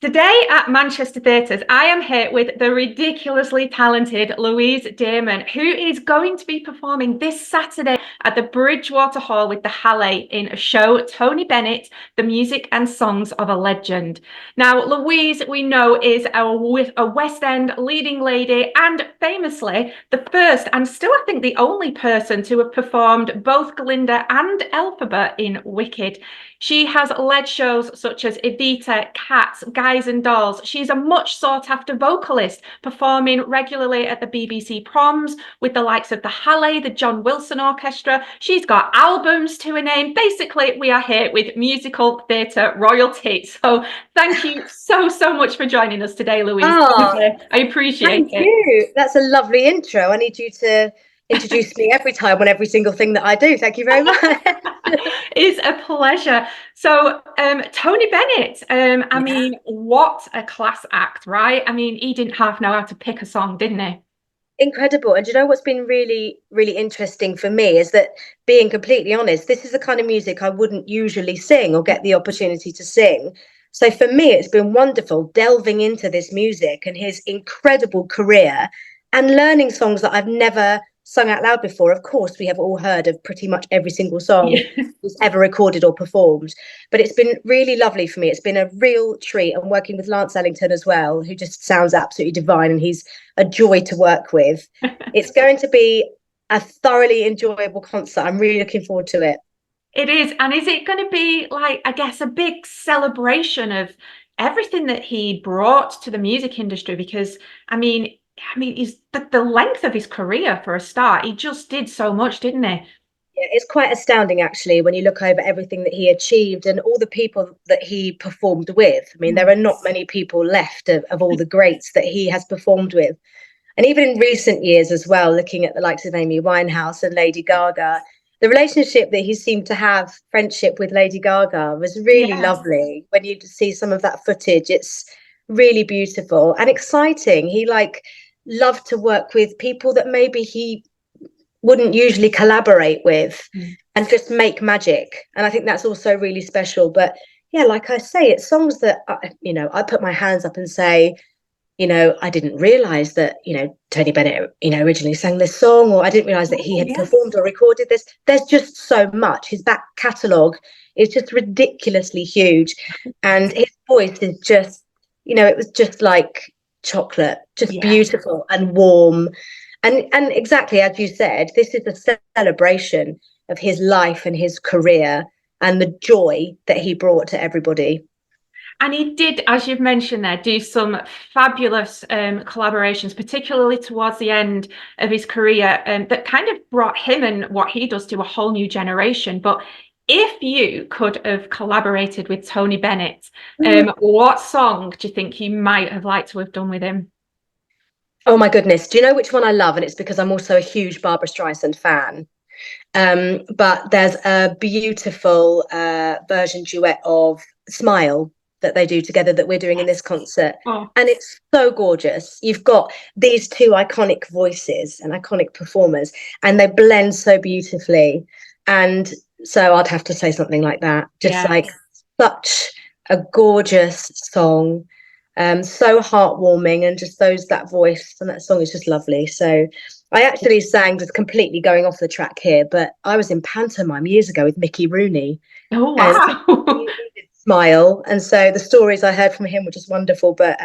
Today at Manchester Theatres, I am here with the ridiculously talented Louise Dearman, who is going to be performing this Saturday at the Bridgewater Hall with the Hallé in a show, Tony Bennett, The Music and Songs of a Legend. Now, Louise, we know, is a West End leading lady and famously the first and still, I think, the only person to have performed both Glinda and Elphaba in Wicked. She has led shows such as Evita, Cats, Guys and Dolls. She's a much sought after vocalist, performing regularly at the BBC Proms with the likes of the Hallé, the John Wilson Orchestra. She's got albums to her name. Basically, we are here with musical theatre royalty. So thank you so much for joining us today, Louise. Oh, I appreciate thank it. you. That's a lovely intro. I need you to introduce me every time on every single thing that I do. Thank you very much. It's a pleasure. So, Tony Bennett, I mean, what a class act, right? I mean, he didn't half know how to pick a song, didn't he? Incredible. And you know what's been really interesting for me is that, being completely honest, this is the kind of music I wouldn't usually sing or get the opportunity to sing. So for me, it's been wonderful delving into this music and his incredible career and learning songs that I've never sung out loud before. Of course, we have all heard of pretty much every single song he's ever recorded or performed, but it's been really lovely for me. It's been a real treat. I'm working with Ellington as well, who just sounds absolutely divine, and he's a joy to work with. It's going to be a thoroughly enjoyable concert. I'm really looking forward to it. It is. And is it going to be like, I guess, a big celebration of everything that he brought to the music industry? Because he's the length of his career for a start. He just did so much, didn't he? Yeah, it's quite astounding, actually, when you look over everything that he achieved and all the people that he performed with. I mean, there are not many people left of all the greats that he has performed with. And even in recent years as well, looking at the likes of Amy Winehouse and Lady Gaga, the relationship that he seemed to have, friendship with Lady Gaga, was really lovely. When you see some of that footage, it's really beautiful and exciting. He loved to work with people that maybe he wouldn't usually collaborate with and just make magic. And I think that's also really special. But yeah, like I say, it's songs that I put my hands up and say, I didn't realize that, Tony Bennett, originally sang this song, or I didn't realize that he had performed or recorded this. There's just so much. His back catalogue is just ridiculously huge. And his voice is just, it was just like chocolate, just beautiful and warm. And exactly as you said, this is a celebration of his life and his career and the joy that he brought to everybody. And he did, as you've mentioned there, do some fabulous collaborations, particularly towards the end of his career, that kind of brought him and what he does to a whole new generation. But if you could have collaborated with Tony Bennett, what song do you think you might have liked to have done with him? Oh my goodness. Do you know which one I love? And it's because I'm also a huge Barbra Streisand fan. But there's a beautiful version duet of Smile that they do together that we're doing in this concert. And it's so gorgeous. You've got these two iconic voices and iconic performers, and they blend so beautifully. And so I'd have to say something like that. Just like such a gorgeous song. So heartwarming, and just that voice and that song is just lovely. So I actually sang, just completely going off the track here, but I was in pantomime years ago with Mickey Rooney. Oh wow. Smile, and so the stories I heard from him were just wonderful. But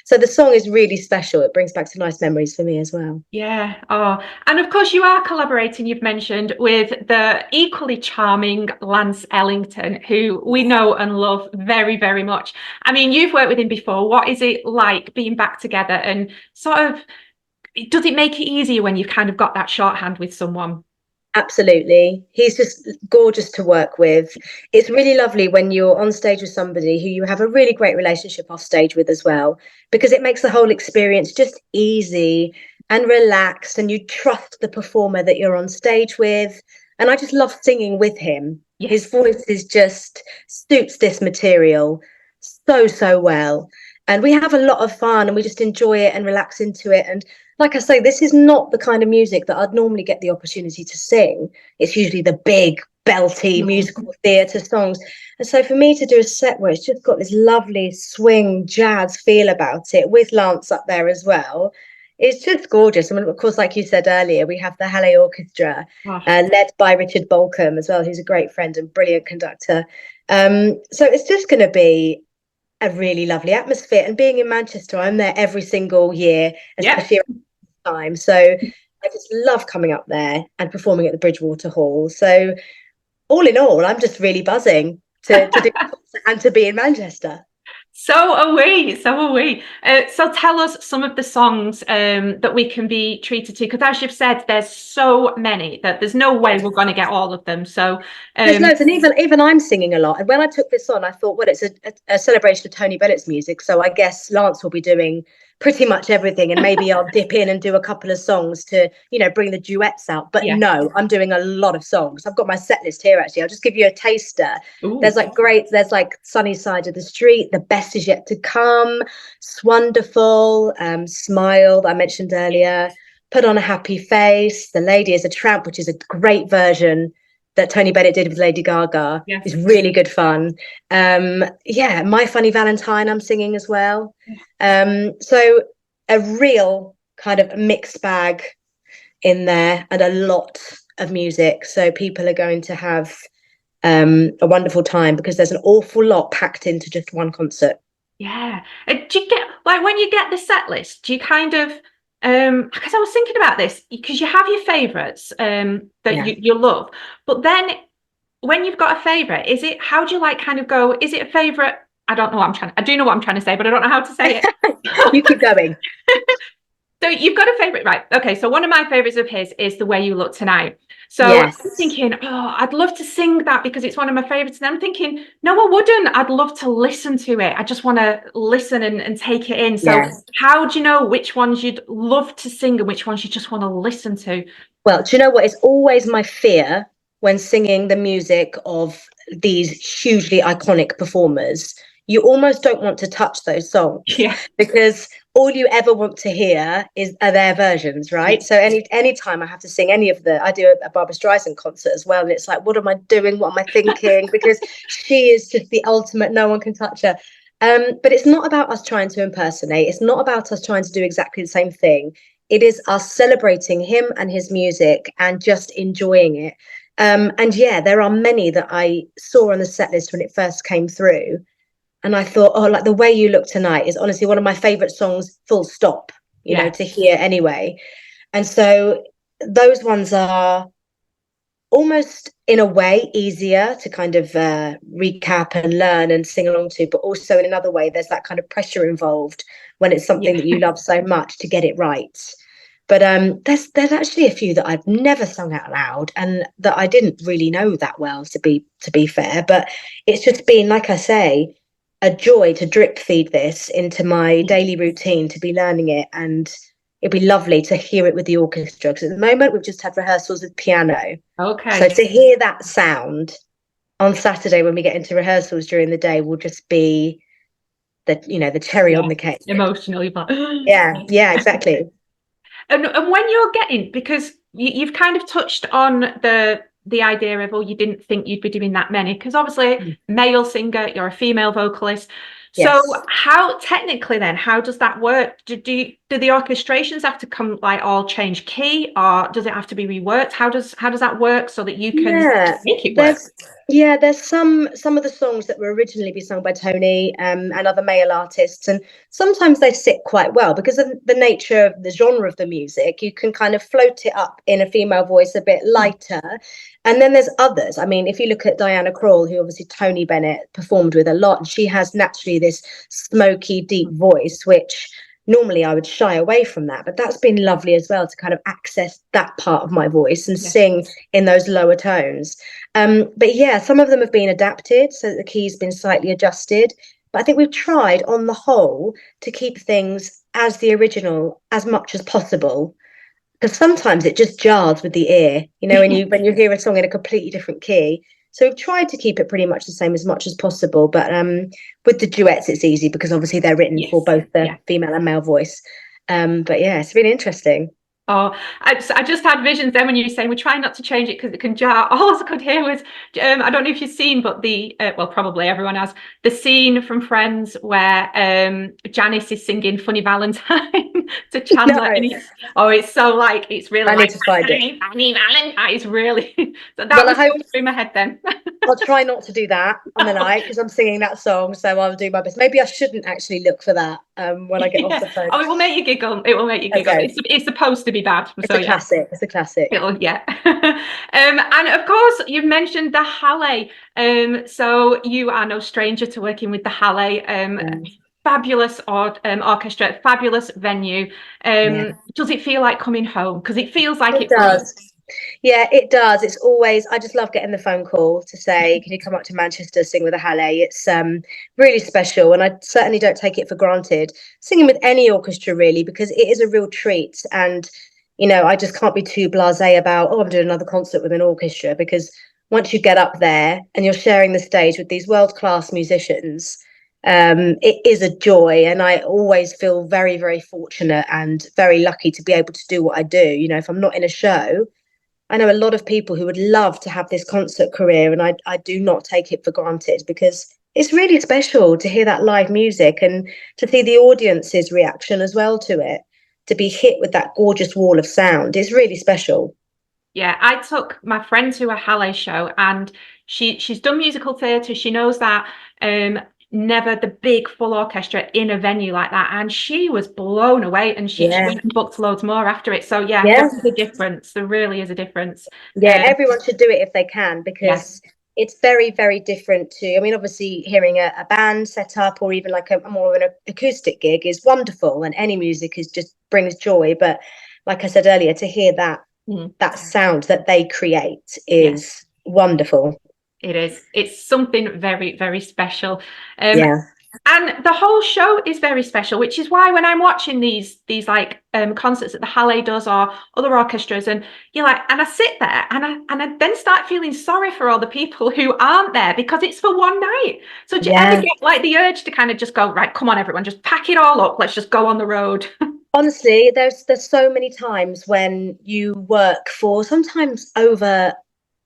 so the song is really special. It brings back some nice memories for me as well. And of course you are collaborating, you've mentioned, with the equally charming Lance Ellington, who we know and love very, very much. I mean, you've worked with him before. What is it like being back together, and sort of, does it make it easier when you've kind of got that shorthand with someone? Absolutely. He's just gorgeous to work with. It's really lovely when you're on stage with somebody who you have a really great relationship off stage with as well, because it makes the whole experience just easy and relaxed, and you trust the performer that you're on stage with. And I just love singing with him. His voice is just suits this material so well. And we have a lot of fun, and we just enjoy it and relax into it. And like I say, this is not the kind of music that I'd normally get the opportunity to sing. It's usually the big belty musical theatre songs. And so for me to do a set where it's just got this lovely swing jazz feel about it, with Lance up there as well, it's just gorgeous. I mean, of course, like you said earlier, we have the Hallé Orchestra, led by Richard Balcombe as well, who's a great friend and brilliant conductor. So it's just going to be a really lovely atmosphere. And being in Manchester, I'm there every single year, especially around this time. So I just love coming up there and performing at the Bridgewater Hall. So all in all, I'm just really buzzing to do and to be in Manchester. So are we. So tell us some of the songs that we can be treated to, because as you've said, there's so many that there's no way we're going to get all of them. So there's loads, and even I'm singing a lot. And when I took this on, I thought, well, it's a celebration of Tony Bennett's music, so I guess Lance will be doing pretty much everything, and maybe I'll dip in and do a couple of songs to, bring the duets out. But no, I'm doing a lot of songs. I've got my set list here, actually. I'll just give you a taster. Ooh. There's like Sunny Side of the Street, The Best Is Yet to Come, Swonderful, Smile, that I mentioned earlier, Put on a Happy Face, The Lady is a Tramp, which is a great version that Tony Bennett did with Lady Gaga. Yes. It's really good fun. My Funny Valentine I'm singing as well. So a real kind of mixed bag in there, and a lot of music. So people are going to have a wonderful time, because there's an awful lot packed into just one concert. Yeah. Do you get, like, when you get the set list, do you kind of, because I was thinking about this, because you have your favourites that you love, but then when you've got a favourite, how do you like kind of go, is it a favourite? I do know what I'm trying to say, but I don't know how to say it. You keep going. So you've got a favourite, right? Okay, so one of my favourites of his is The Way You Look Tonight. So yes. I'm thinking, I'd love to sing that because it's one of my favourites. And I'm thinking, no, I wouldn't. I'd love to listen to it. I just want to listen and take it in. So how do you know which ones you'd love to sing and which ones you just want to listen to? Well, do you know what? It's always my fear when singing the music of these hugely iconic performers. You almost don't want to touch those songs, because all you ever want to hear are their versions, right? So any time I have to sing any of I do a Barbra Streisand concert as well, and it's like, what am I doing? What am I thinking? Because she is just the ultimate, no one can touch her. But it's not about us trying to impersonate. It's not about us trying to do exactly the same thing. It is us celebrating him and his music and just enjoying it. And there are many that I saw on the set list when it first came through. And I thought, like The Way You Look Tonight is honestly one of my favourite songs, full stop, you know, to hear anyway. And so those ones are almost, in a way, easier to kind of recap and learn and sing along to. But also in another way, there's that kind of pressure involved when it's something that you love so much to get it right. But there's actually a few that I've never sung out loud and that I didn't really know that well, to be fair. But it's just been, like I say, a joy to drip feed this into my daily routine, to be learning it, and it'd be lovely to hear it with the orchestra, because at the moment we've just had rehearsals with piano. Okay. So to hear that sound on Saturday when we get into rehearsals during the day will just be the cherry on the cake. Emotionally, but yeah, exactly. And when you're getting, because you've kind of touched on the idea of, you didn't think you'd be doing that many, because obviously male singer, you're a female vocalist. So how technically then, how does that work? Do the orchestrations have to come all change key, or does it have to be reworked? How does that work so that you can make it work? There's some of the songs that were originally be sung by Tony and other male artists, and sometimes they sit quite well because of the nature of the genre of the music. You can kind of float it up in a female voice a bit lighter. And then there's others. I mean, if you look at Diana Krall, who obviously Tony Bennett performed with a lot, and she has naturally this smoky, deep voice, which normally I would shy away from that. But that's been lovely as well, to kind of access that part of my voice and sing in those lower tones. But some of them have been adapted, so that the key's been slightly adjusted. But I think we've tried on the whole to keep things as the original as much as possible. Because sometimes it just jars with the ear, when you hear a song in a completely different key. So we've tried to keep it pretty much the same as much as possible. But with the duets, it's easy because obviously they're written for both the female and male voice. But it's really interesting. Oh, I just had visions then when you were saying we're trying not to change it because it can jar. All I could hear was, I don't know if you've seen, but well, probably everyone has, the scene from Friends where Janice is singing Funny Valentine to Chandler. No, It's so like, it's really I need like, to find it. Funny Valentine. It's really, so that Well, I was hope going through my head then. I'll try not to do that on the night because I'm singing that song. So I'll do my best. Maybe I shouldn't actually look for that when I get off the Yeah. phone. Oh, it will make you giggle. It will make you giggle. Okay. It's supposed to be bad. It's So a yeah. classic. It's a classic. Yeah. And of course, you've mentioned the Hallé. So you are no stranger to working with the Hallé. Yeah. Fabulous orchestra, fabulous venue. Yeah. Does it feel like coming home? Because it feels like It it for us. does. Yeah, it does. It's always, I just love getting the phone call to say, can you come up to Manchester, sing with a Hallé? It's really special. And I certainly don't take it for granted. Singing with any orchestra, really, because it is a real treat. And, I just can't be too blasé about, oh, I'm doing another concert with an orchestra, because once you get up there and you're sharing the stage with these world-class musicians, it is a joy. And I always feel very, very fortunate and very lucky to be able to do what I do. If I'm not in a show, I know a lot of people who would love to have this concert career, and I do not take it for granted because it's really special to hear that live music and to see the audience's reaction as well to it, to be hit with that gorgeous wall of sound. It's really special. Yeah, I took my friend to a Hallé show, and she's done musical theatre. She knows that. Never the big full orchestra in a venue like that, and she was blown away, and she Yeah. went and booked loads more after it. So yeah, there Yeah. is a difference. There really is a difference. Yeah. Everyone should do it if they can Yeah, because it's very, very different to, I mean, obviously hearing a band set up or even like a more of an acoustic gig is wonderful, and any music is just brings joy. But like I said earlier, to hear that sound that they create yeah, is wonderful. it is. It's something very, very special. Um, Yeah. and the whole show is very special, which is why when I'm watching these like concerts that the Hallé does or other orchestras, and you're like, and I sit there and I then start feeling sorry for all the people who aren't there because it's for one night. So do you ever Yeah. get like the urge to kind of just go, right, come on, everyone, just pack it all up, let's just go on the road? Honestly, there's so many times when you work for sometimes over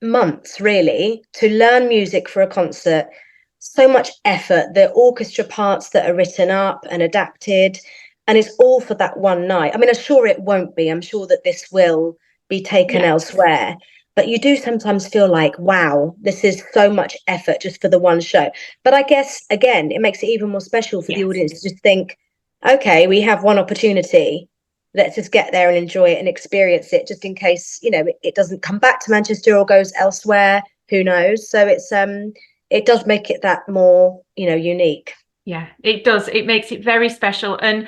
months really to learn music for a concert. So much effort, the orchestra parts that are written up and adapted, and it's all for that one night. I mean, I'm sure it won't be. I'm sure that this will be taken Yeah. elsewhere. But you do sometimes feel like, wow, this is so much effort just for the one show. But I guess, again, it makes it even more special for the Yes. audience to just think, okay, we have one opportunity. Let's just get there and enjoy it and experience it, just in case, it doesn't come back to Manchester or goes elsewhere. Who knows? So it does make it that more, unique. Yeah, it does. It makes it very special. And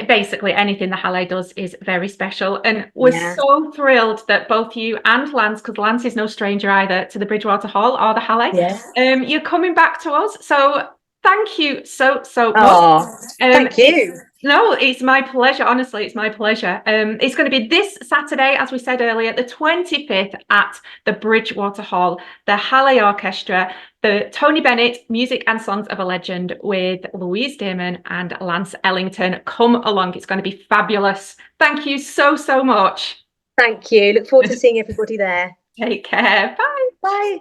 basically anything the Hallé does is very special. And we're Yeah. so thrilled that both you and Lance, because Lance is no stranger either to the Bridgewater Hall or the Hallé, Yeah. you're coming back to us. So thank you so much. Oh, thank you. No, it's my pleasure. Honestly, it's my pleasure. It's going to be this Saturday, as we said earlier, the 25th at the Bridgewater Hall, the Hallé Orchestra, the Tony Bennett Music and Songs of a Legend with Louise Dearman and Lance Ellington. Come along. It's going to be fabulous. Thank you so much. Thank you. Look forward to seeing everybody there. Take care. Bye. Bye.